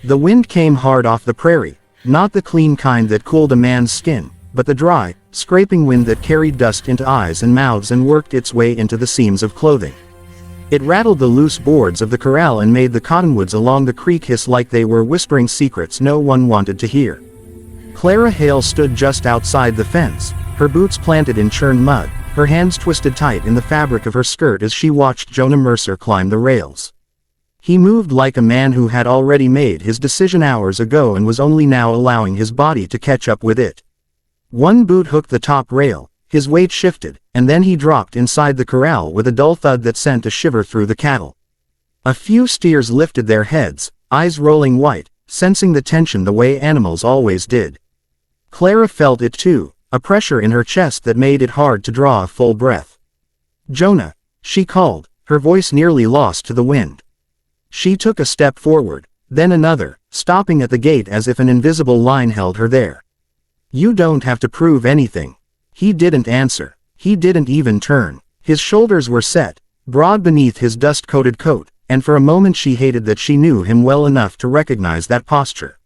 The wind came hard off the prairie, not the clean kind that cooled a man's skin, but the dry, scraping wind that carried dust into eyes and mouths and worked its way into the seams of clothing. It rattled the loose boards of the corral and made the cottonwoods along the creek hiss like they were whispering secrets no one wanted to hear. Clara Hale stood just outside the fence, her boots planted in churned mud, her hands twisted tight in the fabric of her skirt as she watched Jonah Mercer climb the rails. He moved like a man who had already made his decision hours ago and was only now allowing his body to catch up with it. One boot hooked the top rail, his weight shifted, and then he dropped inside the corral with a dull thud that sent a shiver through the cattle. A few steers lifted their heads, eyes rolling white, sensing the tension the way animals always did. Clara felt it too, a pressure in her chest that made it hard to draw a full breath. "Jonah," she called, her voice nearly lost to the wind. She took a step forward, then another, stopping at the gate as if an invisible line held her there. "You don't have to prove anything." He didn't answer. He didn't even turn. His shoulders were set, broad beneath his dust-coated coat, and for a moment she hated that she knew him well enough to recognize that posture.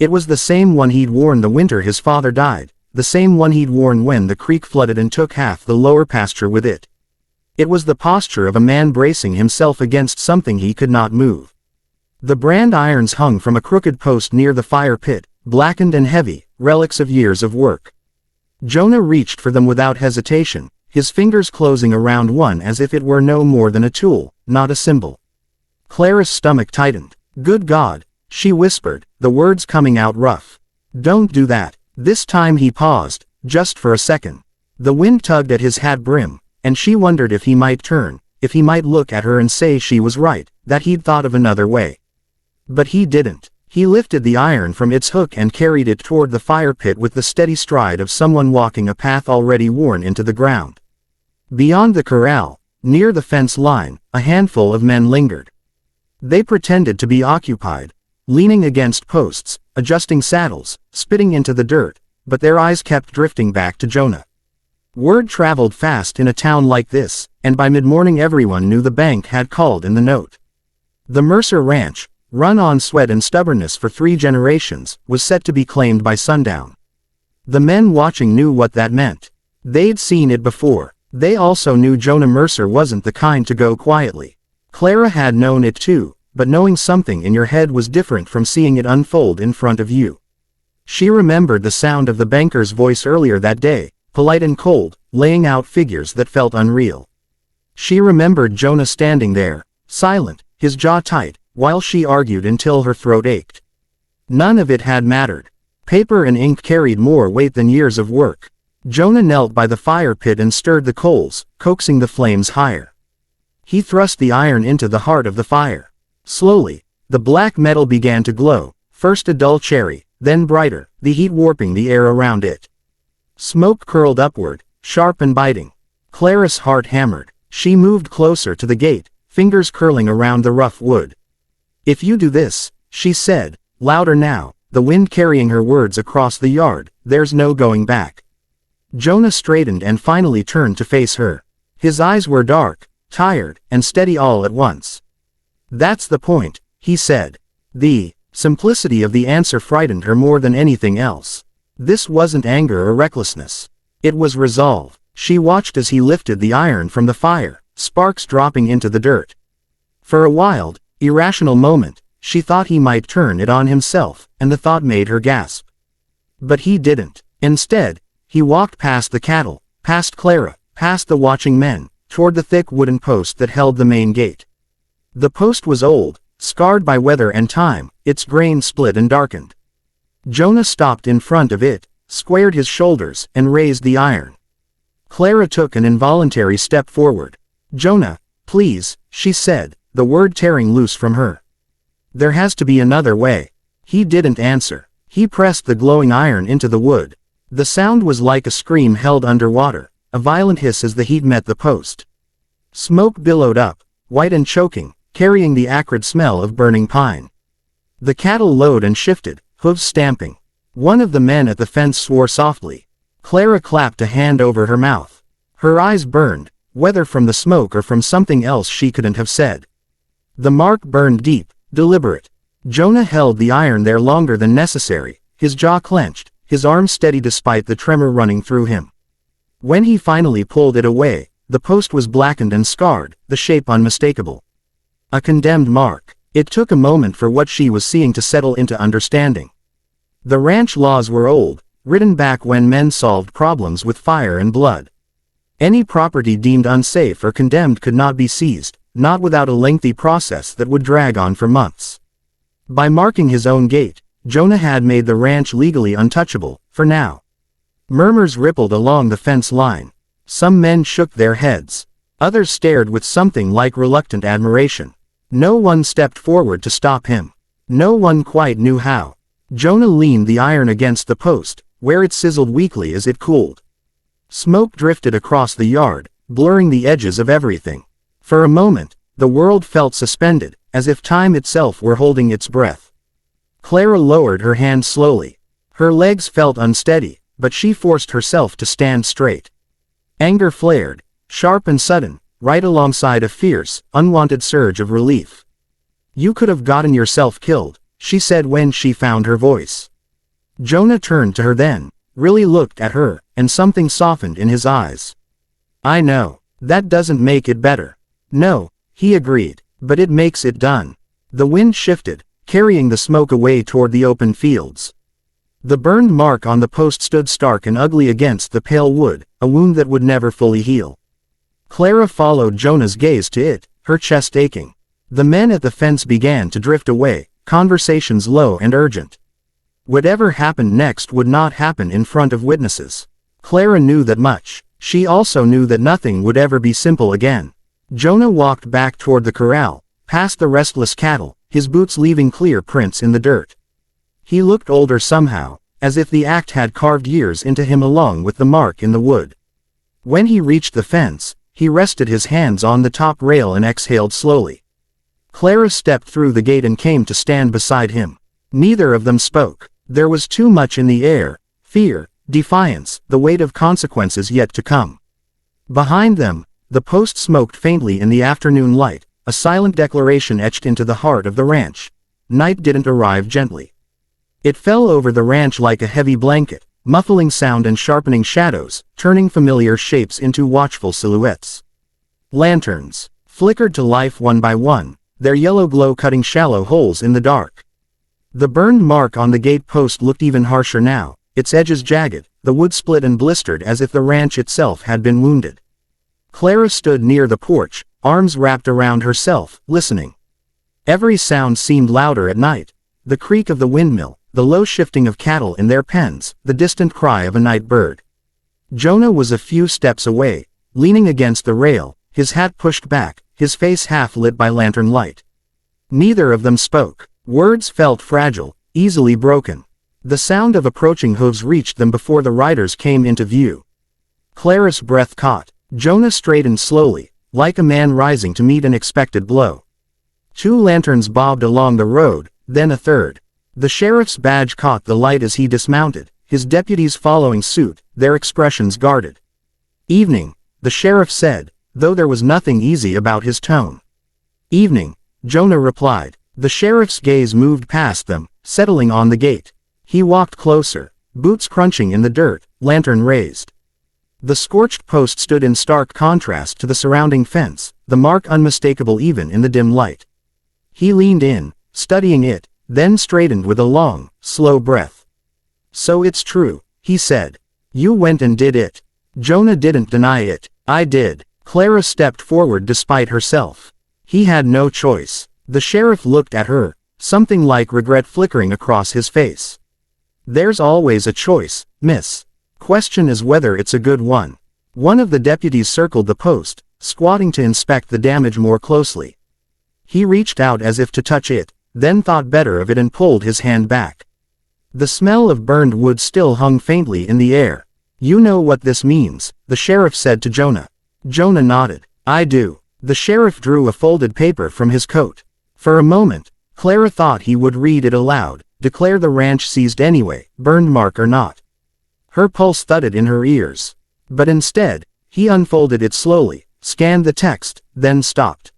It was the same one he'd worn the winter his father died, the same one he'd worn when the creek flooded and took half the lower pasture with it. It was the posture of a man bracing himself against something he could not move. The brand irons hung from a crooked post near the fire pit, blackened and heavy, relics of years of work. Jonah reached for them without hesitation, his fingers closing around one as if it were no more than a tool, not a symbol. Clara's stomach tightened. "Good God," she whispered, the words coming out rough. "Don't do that." This time he paused, just for a second. The wind tugged at his hat brim, and she wondered if he might turn, if he might look at her and say she was right, that he'd thought of another way. But he didn't. He lifted the iron from its hook and carried it toward the fire pit with the steady stride of someone walking a path already worn into the ground. Beyond the corral, near the fence line, a handful of men lingered. They pretended to be occupied, leaning against posts, adjusting saddles, spitting into the dirt, but their eyes kept drifting back to Jonah. Word traveled fast in a town like this, and by mid-morning everyone knew the bank had called in the note. The Mercer Ranch, run on sweat and stubbornness for 3 generations, was set to be claimed by sundown. The men watching knew what that meant. They'd seen it before. They also knew Jonah Mercer wasn't the kind to go quietly. Clara had known it too, but knowing something in your head was different from seeing it unfold in front of you. She remembered the sound of the banker's voice earlier that day, polite and cold, laying out figures that felt unreal. She remembered Jonah standing there, silent, his jaw tight, while she argued until her throat ached. None of it had mattered. Paper and ink carried more weight than years of work. Jonah knelt by the fire pit and stirred the coals, coaxing the flames higher. He thrust the iron into the heart of the fire. Slowly, the black metal began to glow, first a dull cherry, then brighter, the heat warping the air around it. Smoke curled upward, sharp and biting. Clara's heart hammered. She moved closer to the gate, fingers curling around the rough wood. "If you do this," she said, louder now, the wind carrying her words across the yard, "there's no going back." Jonah straightened and finally turned to face her. His eyes were dark, tired, and steady all at once. "That's the point," he said. The simplicity of the answer frightened her more than anything else. This wasn't anger or recklessness. It was resolve. She watched as he lifted the iron from the fire, sparks dropping into the dirt. For a wild, irrational moment, she thought he might turn it on himself, and the thought made her gasp. But he didn't. Instead, he walked past the cattle, past Clara, past the watching men, toward the thick wooden post that held the main gate. The post was old, scarred by weather and time, its grain split and darkened. Jonah stopped in front of it, squared his shoulders, and raised the iron. Clara took an involuntary step forward. "Jonah, please," she said, the word tearing loose from her. "There has to be another way." He didn't answer. He pressed the glowing iron into the wood. The sound was like a scream held underwater, a violent hiss as the heat met the post. Smoke billowed up, white and choking, carrying the acrid smell of burning pine. The cattle lowed and shifted, hooves stamping. One of the men at the fence swore softly. Clara clapped a hand over her mouth. Her eyes burned, whether from the smoke or from something else she couldn't have said. The mark burned deep, deliberate. Jonah held the iron there longer than necessary, his jaw clenched, his arm steady despite the tremor running through him. When he finally pulled it away, the post was blackened and scarred, the shape unmistakable. A condemned mark. It took a moment for what she was seeing to settle into understanding. The ranch laws were old, written back when men solved problems with fire and blood. Any property deemed unsafe or condemned could not be seized, not without a lengthy process that would drag on for months. By marking his own gate, Jonah had made the ranch legally untouchable, for now. Murmurs rippled along the fence line. Some men shook their heads. Others stared with something like reluctant admiration. No one stepped forward to stop him. No one quite knew how. Jonah leaned the iron against the post, where it sizzled weakly as it cooled. Smoke drifted across the yard, blurring the edges of everything. For a moment, the world felt suspended, as if time itself were holding its breath. Clara lowered her hand slowly. Her legs felt unsteady, but she forced herself to stand straight. Anger flared, sharp and sudden, right alongside a fierce, unwanted surge of relief. "You could have gotten yourself killed," she said when she found her voice. Jonah turned to her then, really looked at her, and something softened in his eyes. "I know. That doesn't make it better." "No," he agreed, "but it makes it done." The wind shifted, carrying the smoke away toward the open fields. The burned mark on the post stood stark and ugly against the pale wood, a wound that would never fully heal. Clara followed Jonah's gaze to it, her chest aching. The men at the fence began to drift away, conversations low and urgent. Whatever happened next would not happen in front of witnesses. Clara knew that much. She also knew that nothing would ever be simple again. Jonah walked back toward the corral, past the restless cattle, his boots leaving clear prints in the dirt. He looked older somehow, as if the act had carved years into him along with the mark in the wood. When he reached the fence, he rested his hands on the top rail and exhaled slowly. Clara stepped through the gate and came to stand beside him. Neither of them spoke. There was too much in the air: fear, defiance, the weight of consequences yet to come. Behind them, the post smoked faintly in the afternoon light, a silent declaration etched into the heart of the ranch. Night didn't arrive gently. It fell over the ranch like a heavy blanket, muffling sound and sharpening shadows, turning familiar shapes into watchful silhouettes. Lanterns flickered to life one by one, their yellow glow cutting shallow holes in the dark. The burned mark on the gate post looked even harsher now, its edges jagged, the wood split and blistered as if the ranch itself had been wounded. Clara stood near the porch, arms wrapped around herself, listening. Every sound seemed louder at night. The creak of the windmill, the low shifting of cattle in their pens, the distant cry of a night bird. Jonah was a few steps away, leaning against the rail, his hat pushed back, his face half lit by lantern light. Neither of them spoke. Words felt fragile, easily broken. The sound of approaching hooves reached them before the riders came into view. Clara's breath caught. Jonah straightened slowly, like a man rising to meet an expected blow. 2 lanterns bobbed along the road, then a third. The sheriff's badge caught the light as he dismounted, his deputies following suit, their expressions guarded. "Evening," the sheriff said, though there was nothing easy about his tone. "Evening," Jonah replied. The sheriff's gaze moved past them, settling on the gate. He walked closer, boots crunching in the dirt, lantern raised. The scorched post stood in stark contrast to the surrounding fence, the mark unmistakable even in the dim light. He leaned in, studying it, then straightened with a long, slow breath. "So it's true," he said. "You went and did it." Jonah didn't deny it. "I did." Clara stepped forward despite herself. He had no choice. The sheriff looked at her, something like regret flickering across his face. "There's always a choice, miss. Question is whether it's a good one." One of the deputies circled the post, squatting to inspect the damage more closely. He reached out as if to touch it, then thought better of it and pulled his hand back. The smell of burned wood still hung faintly in the air. "You know what this means," the sheriff said to Jonah. Jonah nodded. "I do." The sheriff drew a folded paper from his coat. For a moment, Clara thought he would read it aloud, declare the ranch seized anyway, burned mark or not. Her pulse thudded in her ears. But instead, he unfolded it slowly, scanned the text, then stopped.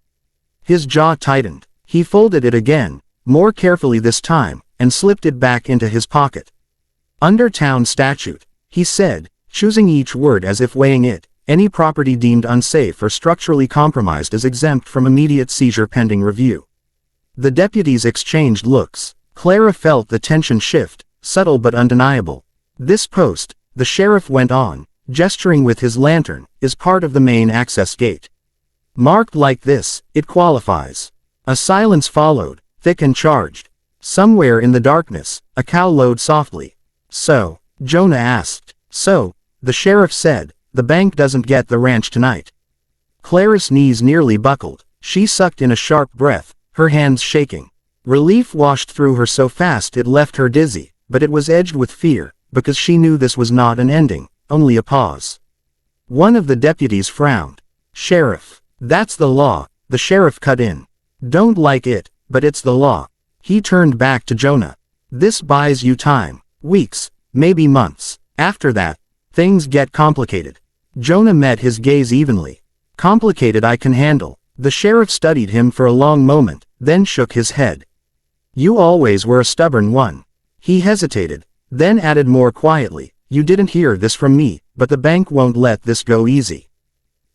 His jaw tightened. He folded it again, more carefully this time, and slipped it back into his pocket. "Under town statute," he said, choosing each word as if weighing it, "any property deemed unsafe or structurally compromised is exempt from immediate seizure pending review." The deputies exchanged looks. Clara felt the tension shift, subtle but undeniable. "This post," the sheriff went on, gesturing with his lantern, "is part of the main access gate. Marked like this, it qualifies." A silence followed, thick and charged. Somewhere in the darkness, a cow lowed softly. "So?" Jonah asked. "So," the sheriff said, "the bank doesn't get the ranch tonight." Clara's knees nearly buckled. She sucked in a sharp breath, her hands shaking. Relief washed through her so fast it left her dizzy, but it was edged with fear, because she knew this was not an ending, only a pause. One of the deputies frowned. "Sheriff, that's the law," the sheriff cut in. "Don't like it, but it's the law." He turned back to Jonah. "This buys you time. Weeks, maybe months. After that, things get complicated." Jonah met his gaze evenly. "Complicated I can handle." The sheriff studied him for a long moment, then shook his head. "You always were a stubborn one." He hesitated, then added more quietly, "You didn't hear this from me, but the bank won't let this go easy."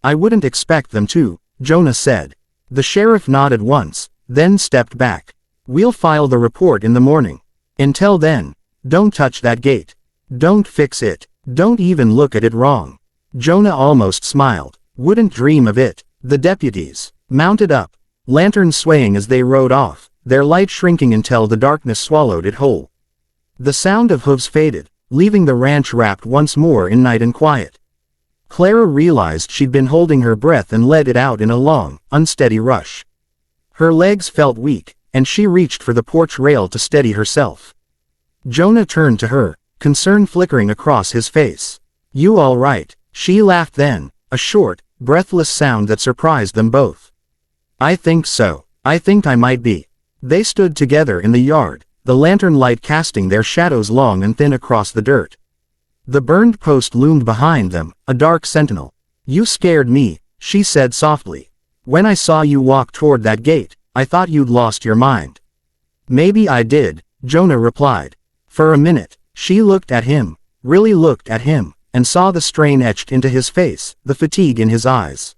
"I wouldn't expect them to," Jonah said. The sheriff nodded once, then stepped back. "We'll file the report in the morning. Until then, don't touch that gate. Don't fix it. Don't even look at it wrong." Jonah almost smiled. "Wouldn't dream of it." The deputies mounted up, lanterns swaying as they rode off, their light shrinking until the darkness swallowed it whole. The sound of hooves faded, leaving the ranch wrapped once more in night and quiet. Clara realized she'd been holding her breath and let it out in a long, unsteady rush. Her legs felt weak, and she reached for the porch rail to steady herself. Jonah turned to her, concern flickering across his face. "You all right?" She laughed then, a short, breathless sound that surprised them both. "I think so. I think I might be." They stood together in the yard, the lantern light casting their shadows long and thin across the dirt. The burned post loomed behind them, a dark sentinel. "You scared me," she said softly. "When I saw you walk toward that gate, I thought you'd lost your mind." "Maybe I did," Jonah replied. For a minute, she looked at him, really looked at him, and saw the strain etched into his face, the fatigue in his eyes.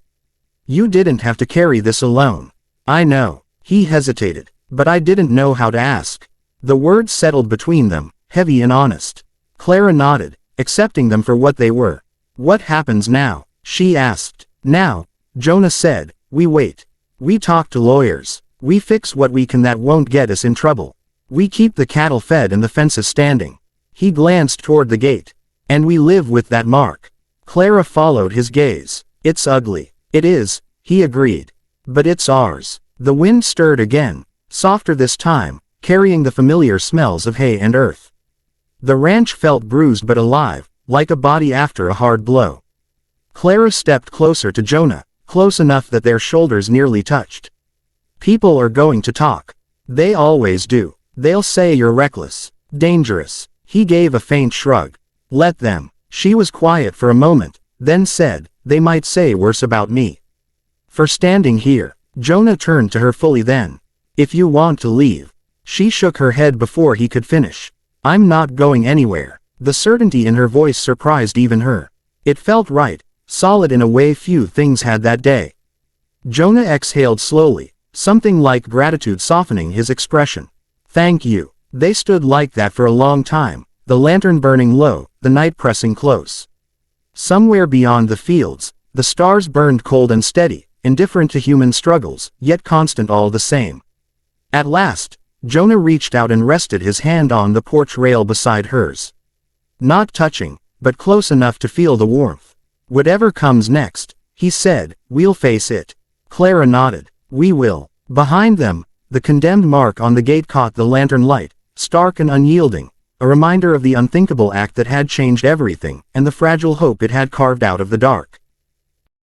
"You didn't have to carry this alone." "I know." He hesitated. "But I didn't know how to ask." The words settled between them, heavy and honest. Clara nodded, accepting them for what they were. "What happens now?" she asked. "Now," Jonah said, "we wait. We talk to lawyers. We fix what we can that won't get us in trouble. We keep the cattle fed and the fences standing." He glanced toward the gate. "And we live with that mark." Clara followed his gaze. "It's ugly." "It is," he agreed. "But it's ours." The wind stirred again, softer this time, carrying the familiar smells of hay and earth. The ranch felt bruised but alive, like a body after a hard blow. Clara stepped closer to Jonah, close enough that their shoulders nearly touched. "People are going to talk. They always do. They'll say you're reckless, dangerous." He gave a faint shrug. "Let them." She was quiet for a moment, then said, "They might say worse about me. For standing here." Jonah turned to her fully then. "If you want to leave." She shook her head before he could finish. "I'm not going anywhere." The certainty in her voice surprised even her. It felt right, solid in a way few things had that day. Jonah exhaled slowly, something like gratitude softening his expression. "Thank you." They stood like that for a long time, the lantern burning low, the night pressing close. Somewhere beyond the fields, the stars burned cold and steady, indifferent to human struggles, yet constant all the same. At last, Jonah reached out and rested his hand on the porch rail beside hers. Not touching, but close enough to feel the warmth. "Whatever comes next," he said, "we'll face it." Clara nodded. "We will." Behind them, the condemned mark on the gate caught the lantern light, stark and unyielding, a reminder of the unthinkable act that had changed everything, and the fragile hope it had carved out of the dark.